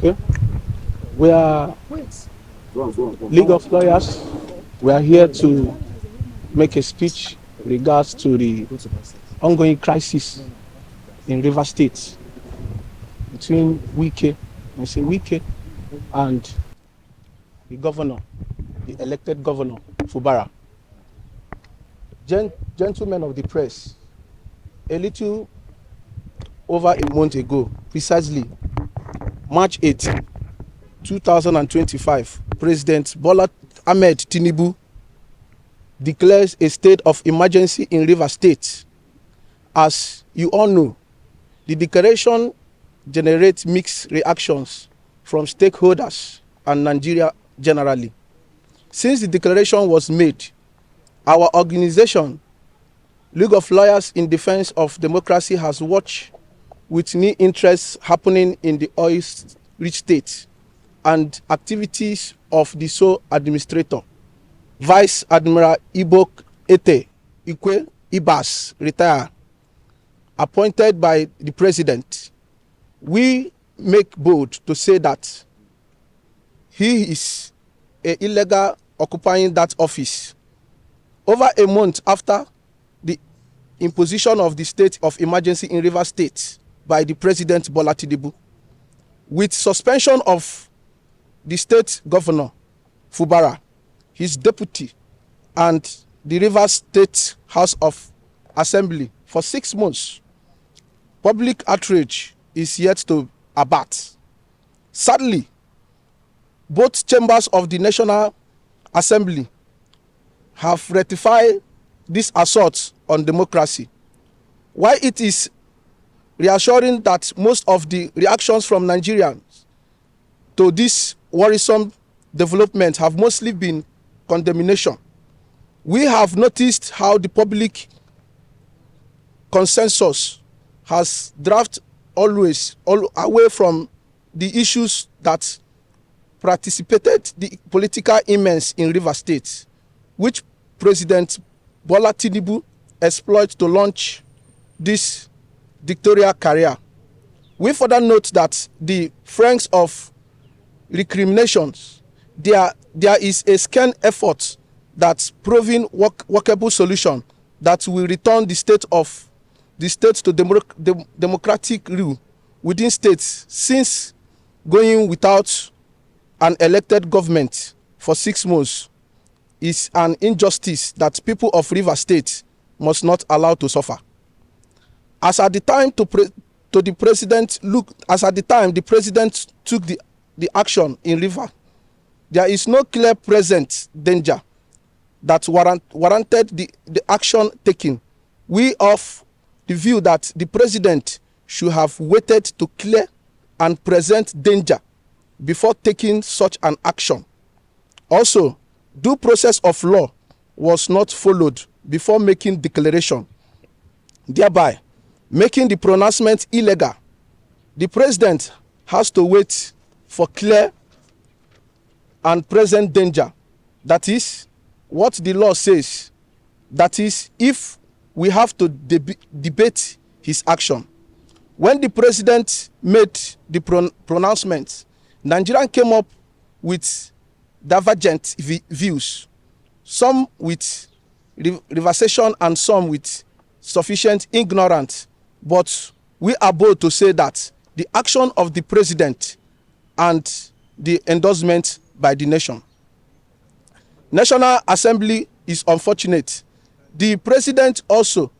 Okay. We are League of Lawyers. We are here to make a speech in regards to the ongoing crisis in River State between Wike and the governor, the elected governor, Fubara. Gentlemen of the press, a little over a month ago, precisely March 8, 2025, President Bola Ahmed TINUBU declares a state of emergency in River State. As you all know, the declaration generates mixed reactions from stakeholders and Nigeria generally. Since the declaration was made, our organization, League of Lawyers in Defense of Democracy, has watched with new interests happening in the oil-rich state and activities of the sole administrator, Vice Admiral Ete Ikwe Ibas, retired, appointed by the president. We make bold to say that he is illegal occupying that office. Over a month after the imposition of the state of emergency in River State by the President Bola TINUBU, with suspension of the state governor, Fubara, his deputy, and the River State House of Assembly for 6 months, public outrage is yet to abate. Sadly, both chambers of the National Assembly have ratified this assault on democracy. While it is reassuring that most of the reactions from Nigerians to this worrisome development have mostly been condemnation, we have noticed how the public consensus has drifted always away from the issues that participated the political immense in River State, which President Bola TINUBU exploited to launch this dictatorial career. We further note that the friends of recriminations, there is a scant effort that's proving workable solution that will return the state to democratic rule within states, since going without an elected government for 6 months is an injustice that people of River State must not allow to suffer. As at the time the president took the action in River, there is no clear present danger that warranted the action taken. We of the view that the president should have waited to clear and present danger before taking such an action. Also, due process of law was not followed before making declaration, thereby making the pronouncement illegal. The president has to wait for clear and present danger. That is what the law says. That is, if we have to debate his action. When the president made the pronouncement, Nigerians came up with divergent views, some with reversation and some with sufficient ignorance. But we are bold to say that the action of the president and the endorsement by the nation. National Assembly is unfortunate. The president also,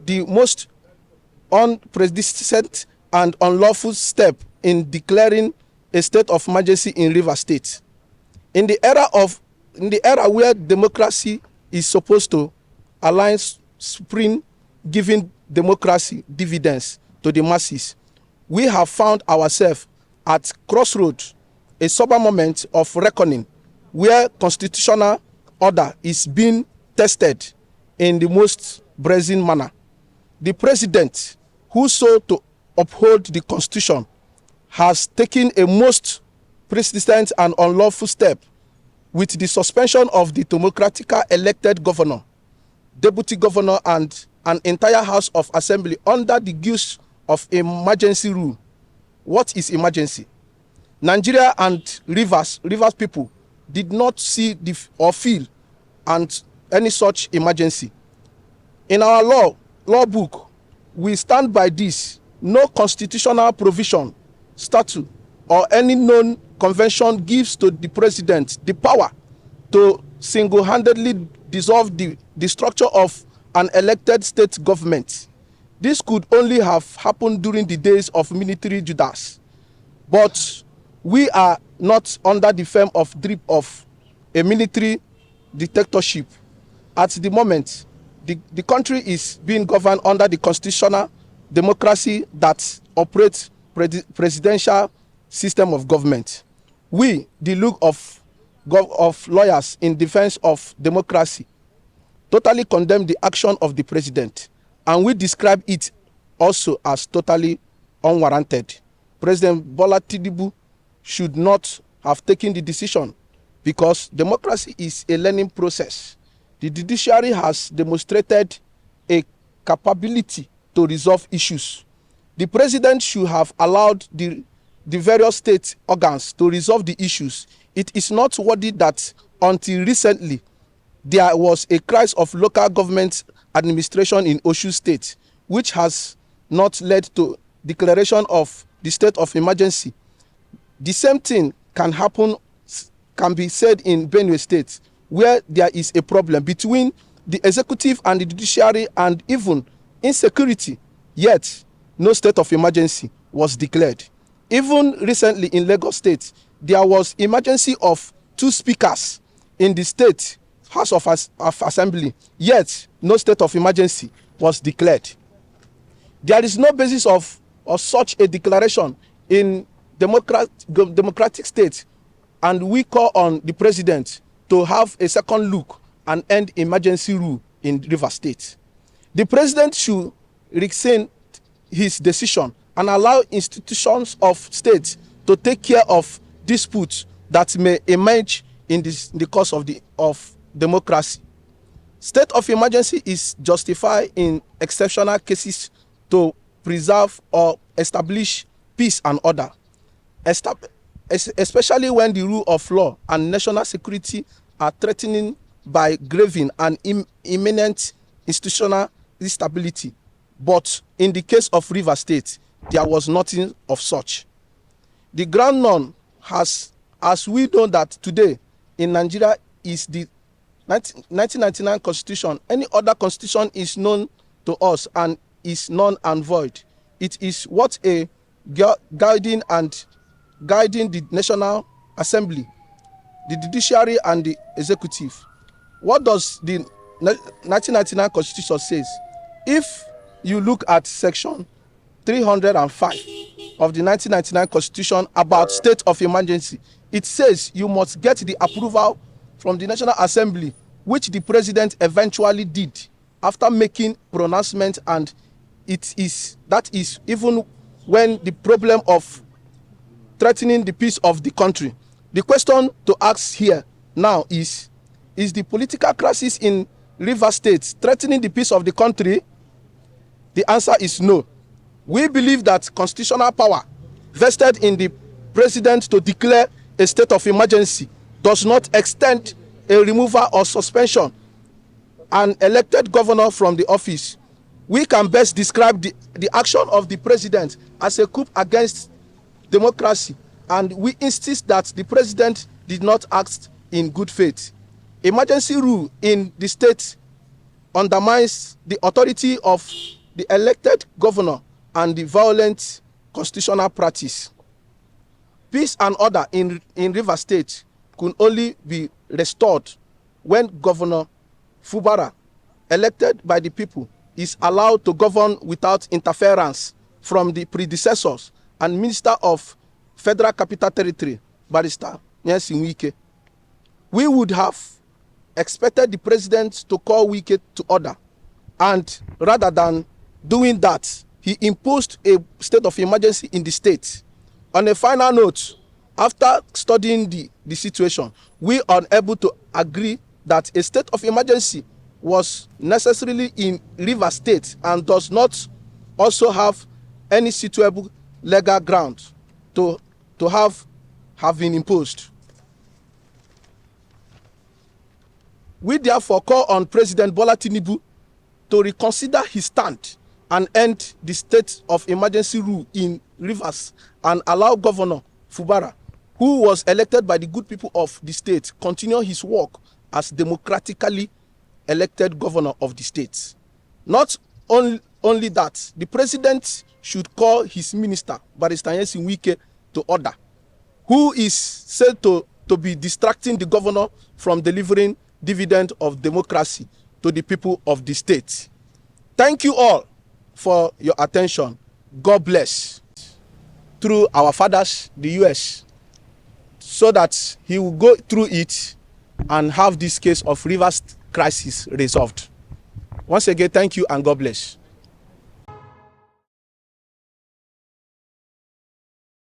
the most unprecedented and unlawful step in declaring a state of emergency in River State. In the era where democracy is supposed to align supreme, giving democracy dividends to the masses, we have found ourselves at crossroads a sober moment of reckoning where constitutional order is being tested in the most brazen manner. The president, who sought to uphold the constitution, has taken a most persistent and unlawful step with the suspension of the democratically elected governor, deputy governor, and an entire House of Assembly under the guise of emergency rule. What is emergency? Nigeria and Rivers people did not see or feel and any such emergency. In our law book, we stand by this. No constitutional provision, statute, or any known convention gives to the president the power to single-handedly dissolve the structure of an elected state government. This could only have happened during the days of military Judas. But we are not under the firm of drip of a military dictatorship. At the moment, the country is being governed under the constitutional democracy that operates presidential system of government. We, the look of lawyers in defense of democracy, totally condemn the action of the president, and we describe it also as totally unwarranted. President Bola Tinubu should not have taken the decision because democracy is a learning process. The judiciary has demonstrated a capability to resolve issues. The president should have allowed the various state organs to resolve the issues. It is not worthy that until recently there was a crisis of local government administration in Osun State, which has not led to declaration of the state of emergency. The same thing can be said in Benue State, where there is a problem between the executive and the judiciary and even insecurity, yet no state of emergency was declared. Even recently in Lagos State, there was emergency of 2 speakers in the state House of Assembly, yet no state of emergency was declared. There is no basis of such a declaration in democratic state, and we call on the president to have a second look and end emergency rule in Rivers State. The president should rescind his decision and allow institutions of state to take care of disputes that may emerge in the course of democracy. State of emergency is justified in exceptional cases to preserve or establish peace and order, especially when the rule of law and national security are threatened by grave and imminent institutional instability. But in the case of Rivers State, there was nothing of such. The ground known as we know that today in Nigeria is the 1999 Constitution. Any other constitution is known to us and is null and void. It is what a guiding the National Assembly, the judiciary, and the executive. What does the 1999 Constitution says? If you look at section 305 of the 1999 Constitution about state of emergency, it says you must get the approval from the National Assembly, which the president eventually did after making pronouncement, and that is even when the problem of threatening the peace of the country. The question to ask here now is the political crisis in Rivers State threatening the peace of the country? The answer is no. We believe that constitutional power vested in the president to declare a state of emergency does not extend a removal or suspension an elected governor from the office. We can best describe the action of the president as a coup against democracy, and we insist that the president did not act in good faith. Emergency rule in the state undermines the authority of the elected governor and the violent constitutional practice. Peace and order in Rivers State could only be restored when Governor Fubara, elected by the people, is allowed to govern without interference from the predecessors and Minister of Federal Capital Territory, Barrister Nyesom Wike. We would have expected the president to call Wike to order, and rather than doing that, he imposed a state of emergency in the state. On a final note, after studying the situation, we are unable to agree that a state of emergency was necessarily in Rivers State and does not also have any suitable legal ground to have been imposed. We therefore call on President Bola Tinubu to reconsider his stand and end the state of emergency rule in Rivers and allow Governor Fubara, who was elected by the good people of the state, continue his work as democratically elected governor of the state. Not only that, the president should call his minister, Barrister Nyesom Wike, to order, who is said to be distracting the governor from delivering dividend of democracy to the people of the state. Thank you all for your attention. God bless. Through our fathers, the US, so that he will go through it and have this case of Rivers crisis resolved. Once again, thank you and God bless.